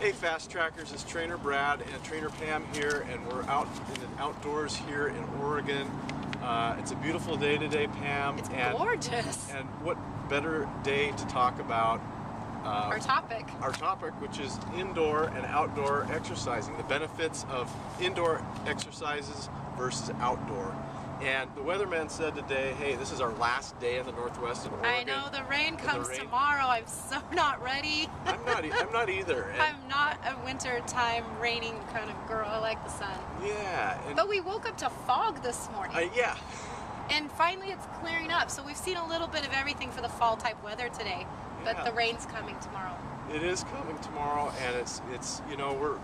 Hey Fast Trackers, it's Trainer Brad and Trainer Pam here, and we're out in the outdoors here in Oregon. It's a beautiful day today, Pam. It's gorgeous. And what better day to talk about our topic, which is indoor and outdoor exercising, the benefits of indoor exercises versus outdoor. And the weatherman said today, hey, this is our last day in the Northwest in Oregon. I know, the rain comes tomorrow. I'm so not ready. I'm not either. I'm not a winter time raining kind of girl. I like the sun. Yeah. But we woke up to fog this morning. Yeah. And finally it's clearing up. So we've seen a little bit of everything for the fall type weather today. But Yeah. the rain's coming tomorrow. It is coming tomorrow, and it's you know,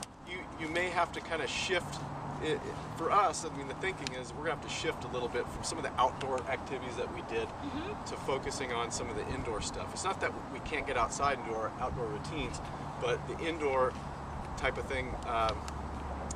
you may have to kind of shift. For us, I mean, the thinking is we're gonna have to shift a little bit from some of the outdoor activities that we did to focusing on some of the indoor stuff. It's not that we can't get outside and do our outdoor routines, but the indoor type of thing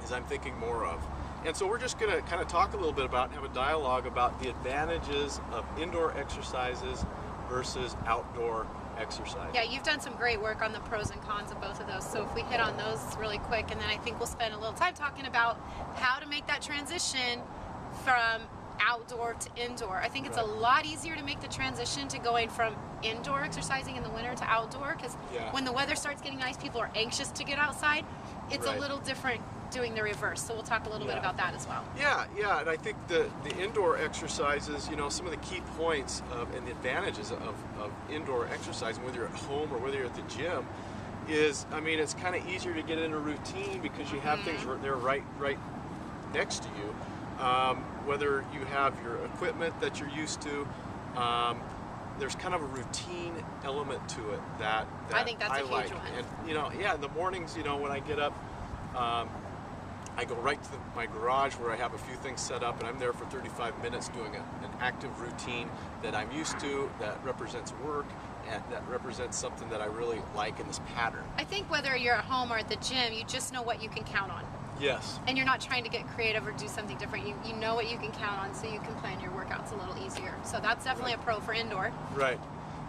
is I'm thinking more of. And so we're just gonna kind of talk a little bit about and have a dialogue about the advantages of indoor exercises versus outdoor exercise. Yeah, you've done some great work on the pros and cons of both of those. So if we hit on those really quick, and then I think we'll spend a little time talking about how to make that transition from outdoor to indoor. I think it's a lot easier to make the transition to going from indoor exercising in the winter to outdoor, because when the weather starts getting nice, people are anxious to get outside. It's a little different doing the reverse, so we'll talk a little bit about that as well. Yeah, and I think the indoor exercises, you know, some of the key points and the advantages of indoor exercising, whether you're at home or whether you're at the gym, is, I mean, it's kind of easier to get in a routine because you have things there right next to you. Whether you have your equipment that you're used to, there's kind of a routine element to it that I think that's a huge like. one. And you know, in the mornings, you know, when I get up, I go right to my garage where I have a few things set up, and I'm there for 35 minutes doing an active routine that I'm used to, that represents work, and that represents something that I really like in this pattern. I think whether you're at home or at the gym, you just know what you can count on. Yes. And you're not trying to get creative or do something different. You know what you can count on, so you can plan your workouts a little easier. So that's definitely a pro for indoor. Right.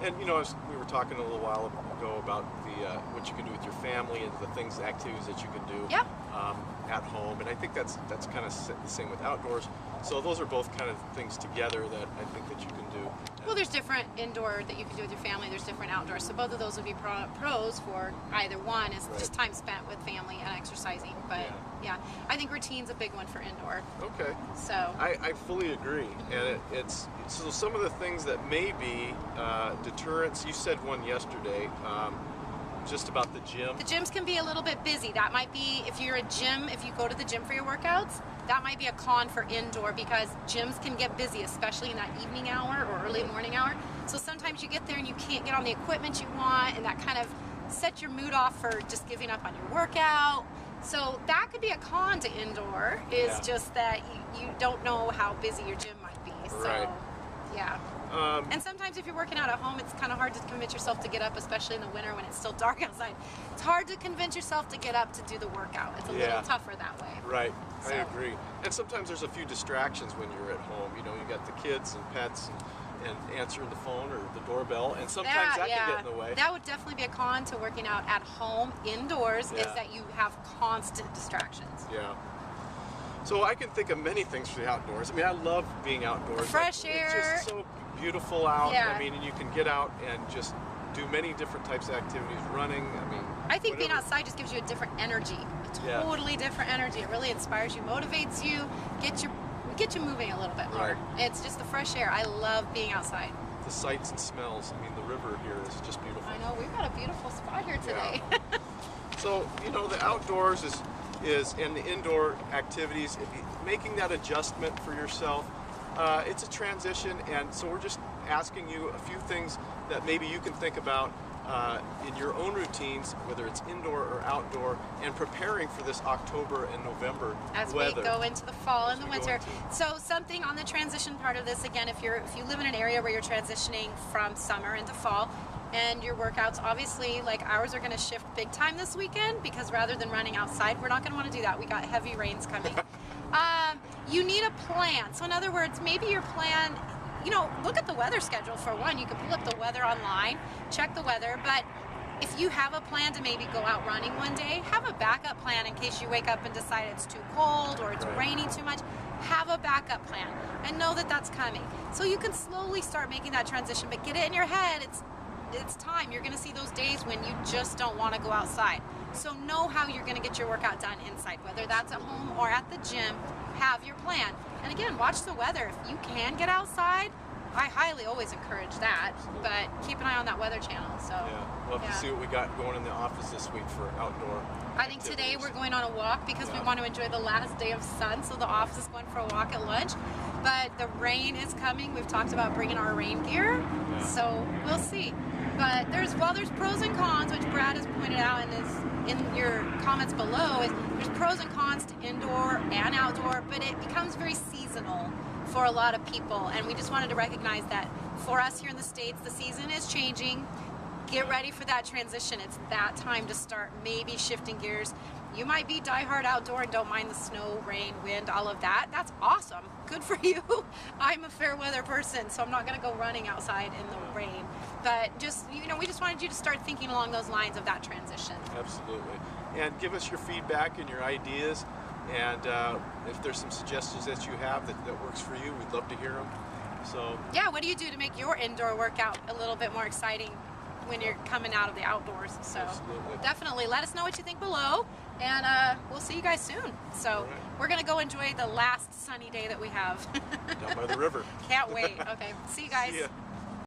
And you know, as we were talking a little while ago about the what you can do with your family and the things, the activities that you can do at home, and I think that's kind of the same with outdoors. So those are both kind of things together that I think that you can do. Well, there's different indoor that you can do with your family. There's different outdoor. So both of those would be pros for either one. Is just time spent with family and exercising. But yeah, I think routine's a big one for indoor. Okay. So I fully agree, and it's so some of the things that may be deterrents. You said one yesterday, just about the gym. The gyms can be a little bit busy. That might be, if you're a gym, if you go to the gym for your workouts, that might be a con for indoor, because gyms can get busy, especially in that evening hour or early morning hour. So sometimes you get there and you can't get on the equipment you want, and that kind of sets your mood off for just giving up on your workout. So that could be a con to indoor, is just that you don't know how busy your gym might be. So yeah. And sometimes if you're working out at home, it's kind of hard to convince yourself to get up, especially in the winter when it's still dark outside. It's hard to convince yourself to get up to do the workout. It's a little tougher that way. Right, So. I agree. And sometimes there's a few distractions when you're at home. You know, you got the kids and pets and answering the phone or the doorbell, and sometimes that can get in the way. That would definitely be a con to working out at home indoors, is that you have constant distractions. Yeah. So I can think of many things for the outdoors. I mean, I love being outdoors. Fresh air. It's just so beautiful out. Yeah. I mean, and you can get out and just do many different types of activities, running. I mean, I think being outside just gives you a different energy, a totally different energy. It really inspires you, motivates you, get you moving a little bit more. It's just the fresh air. I love being outside. The sights and smells. I mean, the river here is just beautiful. I know, we've got a beautiful spot here today. Yeah. So, you know, the outdoors is and the indoor activities, making that adjustment for yourself. It's a transition, and so we're just asking you a few things that maybe you can think about in your own routines, whether it's indoor or outdoor, and preparing for this October and November weather. We go into the fall and the winter. So something on the transition part of this, again, if you live in an area where you're transitioning from summer into fall, and your workouts, obviously, like ours, are going to shift big time this weekend, because rather than running outside, we're not going to want to do that. We got heavy rains coming. You need a plan. So in other words, maybe your plan, you know, look at the weather schedule for one. You can pull up the weather online, check the weather, but if you have a plan to maybe go out running one day, have a backup plan in case you wake up and decide it's too cold or it's Right. raining too much. Have a backup plan and know that that's coming. So you can slowly start making that transition, but get it in your head. It's time. You're going to see those days when you just don't want to go outside. So know how you're going to get your workout done inside, whether that's at home or at the gym. Have your plan. And again, watch the weather. If you can get outside, I highly always encourage that, but keep an eye on that weather channel. So Yeah, we'll have to see what we got going in the office this week for outdoor. I think today activities. we're going on a walk because we Yeah. want to enjoy the last day of sun, so the office is going for a walk at lunch. But the rain is coming. We've talked about bringing our rain gear, Yeah. so we'll see. But there's pros and cons, which Brad has pointed out in your comments below, is there's pros and cons to indoor and outdoor, but it becomes very seasonal for a lot of people, and we just wanted to recognize that for us here in the States, the season is changing. Get ready for that transition. It's that time to start maybe shifting gears. You might be diehard outdoor and don't mind the snow, rain, wind, all of that. That's awesome. Good for you. I'm a fair weather person, so I'm not going to go running outside in the rain. But just, we just wanted you to start thinking along those lines of that transition. Absolutely. And give us your feedback and your ideas. And if there's some suggestions that you have that works for you, we'd love to hear them. So Yeah, what do you do to make your indoor workout a little bit more exciting when you're coming out of the outdoors? So Absolutely. definitely let us know what you think below, and we'll see you guys soon. So All right. we're going to go enjoy the last sunny day that we have. down by the river. Can't wait. Okay, see you guys. See ya.